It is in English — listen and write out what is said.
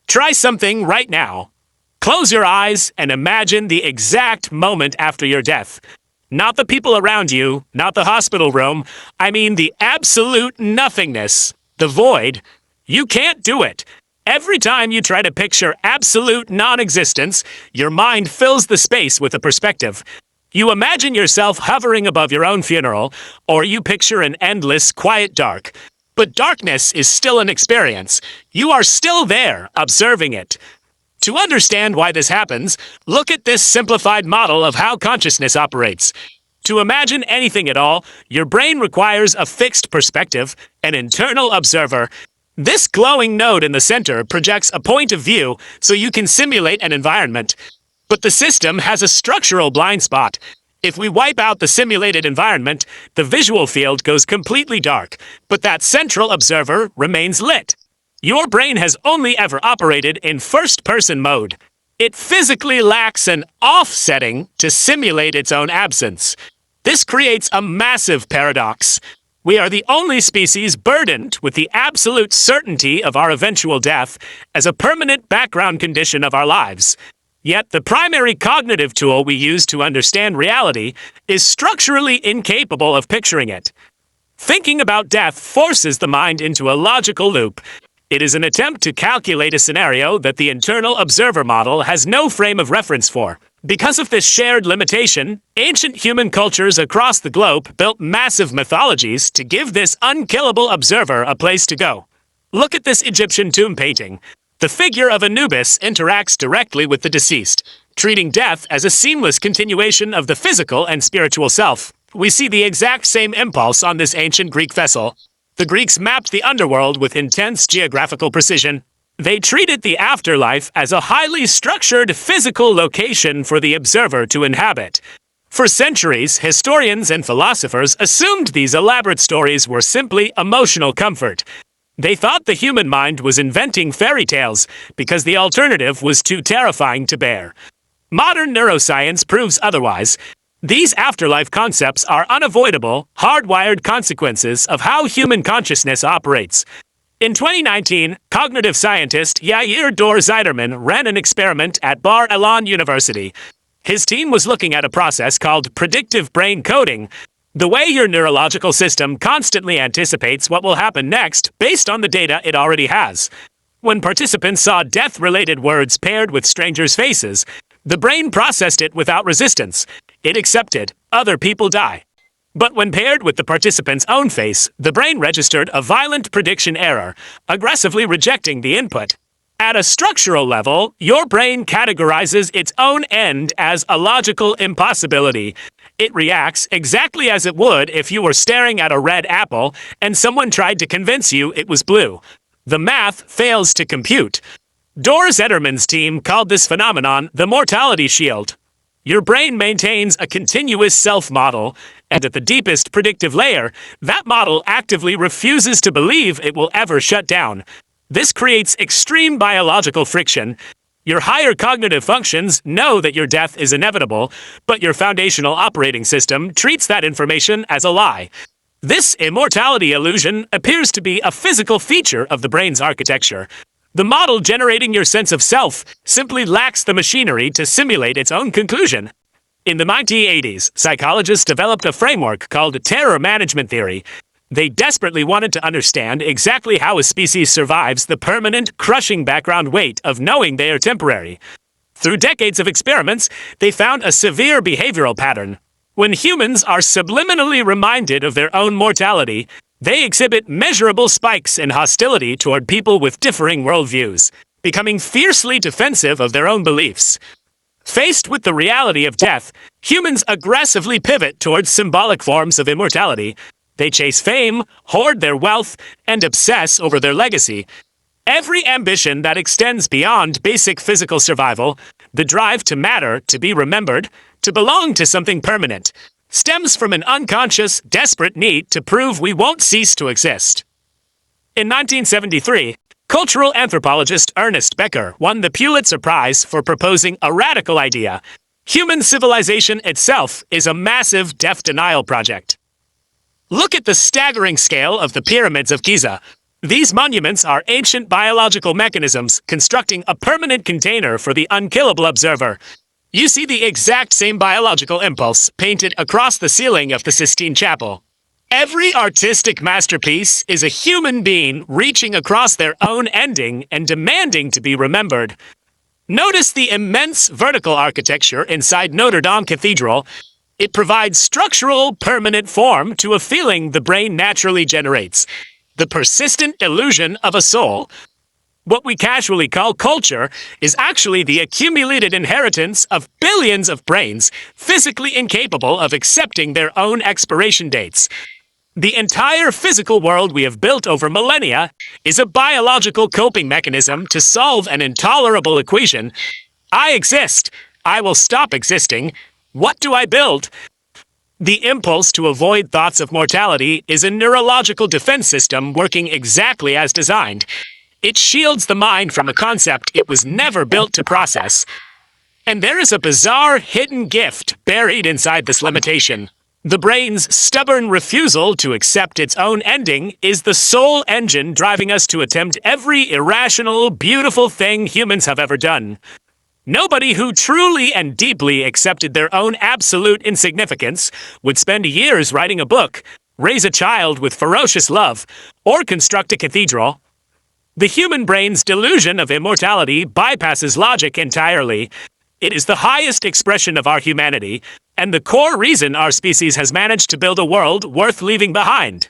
Try something right now. Close your eyes and imagine the exact moment after your death. Not the people around you, not the hospital room. I mean the absolute nothingness, the void. You can't do it. Every time you try to picture absolute non-existence, your mind fills the space with a perspective. You imagine yourself hovering above your own funeral, or you picture an endless, quiet dark. But darkness is still an experience. You are still there, observing it. To understand why this happens, look at this simplified model of how consciousness operates. To imagine anything at all, your brain requires a fixed perspective, an internal observer. This glowing node in the center projects a point of view so you can simulate an environment. But the system has a structural blind spot. If we wipe out the simulated environment, the visual field goes completely dark, but that central observer remains lit. Your brain has only ever operated in first-person mode. It physically lacks an off setting to simulate its own absence. This creates a massive paradox. We are the only species burdened with the absolute certainty of our eventual death as a permanent background condition of our lives. Yet the primary cognitive tool we use to understand reality is structurally incapable of picturing it. Thinking about death forces the mind into a logical loop. It is an attempt to calculate a scenario that the internal observer model has no frame of reference for. Because of this shared limitation, ancient human cultures across the globe built massive mythologies to give this unkillable observer a place to go. Look at this Egyptian tomb painting. The figure of Anubis interacts directly with the deceased, treating death as a seamless continuation of the physical and spiritual self. We see the exact same impulse on this ancient Greek vessel. The Greeks mapped the underworld with intense geographical precision. They treated the afterlife as a highly structured physical location for the observer to inhabit. For centuries, historians and philosophers assumed these elaborate stories were simply emotional comfort. They thought the human mind was inventing fairy tales because the alternative was too terrifying to bear. Modern neuroscience proves otherwise. These afterlife concepts are unavoidable, hardwired consequences of how human consciousness operates. In 2019, cognitive scientist Yair Dor Zeiderman ran an experiment at Bar Ilan University. His team was looking at a process called predictive brain coding, the way your neurological system constantly anticipates what will happen next based on the data it already has. When participants saw death-related words paired with strangers' faces, the brain processed it without resistance. It accepted, other people die. But when paired with the participant's own face, the brain registered a violent prediction error, aggressively rejecting the input. At a structural level, your brain categorizes its own end as a logical impossibility. It reacts exactly as it would if you were staring at a red apple and someone tried to convince you it was blue. The math fails to compute. Dor Zeiderman's team called this phenomenon the mortality shield. Your brain maintains a continuous self-model, and at the deepest predictive layer, that model actively refuses to believe it will ever shut down. This creates extreme biological friction. Your higher cognitive functions know that your death is inevitable, but your foundational operating system treats that information as a lie. This immortality illusion appears to be a physical feature of the brain's architecture. The model generating your sense of self simply lacks the machinery to simulate its own conclusion. In the 1980s, psychologists developed a framework called terror management theory. They desperately wanted to understand exactly how a species survives the permanent, crushing background weight of knowing they are temporary. Through decades of experiments, they found a severe behavioral pattern. When humans are subliminally reminded of their own mortality, they exhibit measurable spikes in hostility toward people with differing worldviews, becoming fiercely defensive of their own beliefs. Faced with the reality of death, humans aggressively pivot towards symbolic forms of immortality. They chase fame, hoard their wealth, and obsess over their legacy. Every ambition that extends beyond basic physical survival, the drive to matter, to be remembered, to belong to something permanent, stems from an unconscious, desperate need to prove we won't cease to exist. In 1973, cultural anthropologist Ernest Becker won the Pulitzer Prize for proposing a radical idea. Human civilization itself is a massive death denial project. Look at the staggering scale of the pyramids of Giza. These monuments are ancient biological mechanisms constructing a permanent container for the unkillable observer. You see the exact same biological impulse painted across the ceiling of the Sistine Chapel. Every artistic masterpiece is a human being reaching across their own ending and demanding to be remembered. Notice the immense vertical architecture inside Notre Dame Cathedral. It provides structural, permanent form to a feeling the brain naturally generates. The persistent illusion of a soul. What we casually call culture is actually the accumulated inheritance of billions of brains physically incapable of accepting their own expiration dates. The entire physical world we have built over millennia is a biological coping mechanism to solve an intolerable equation. I exist. I will stop existing. What do I build? The impulse to avoid thoughts of mortality is a neurological defense system working exactly as designed. It shields the mind from a concept it was never built to process. And there is a bizarre hidden gift buried inside this limitation. The brain's stubborn refusal to accept its own ending is the sole engine driving us to attempt every irrational, beautiful thing humans have ever done. Nobody who truly and deeply accepted their own absolute insignificance would spend years writing a book, raise a child with ferocious love, or construct a cathedral. The human brain's delusion of immortality bypasses logic entirely. It is the highest expression of our humanity, and the core reason our species has managed to build a world worth leaving behind.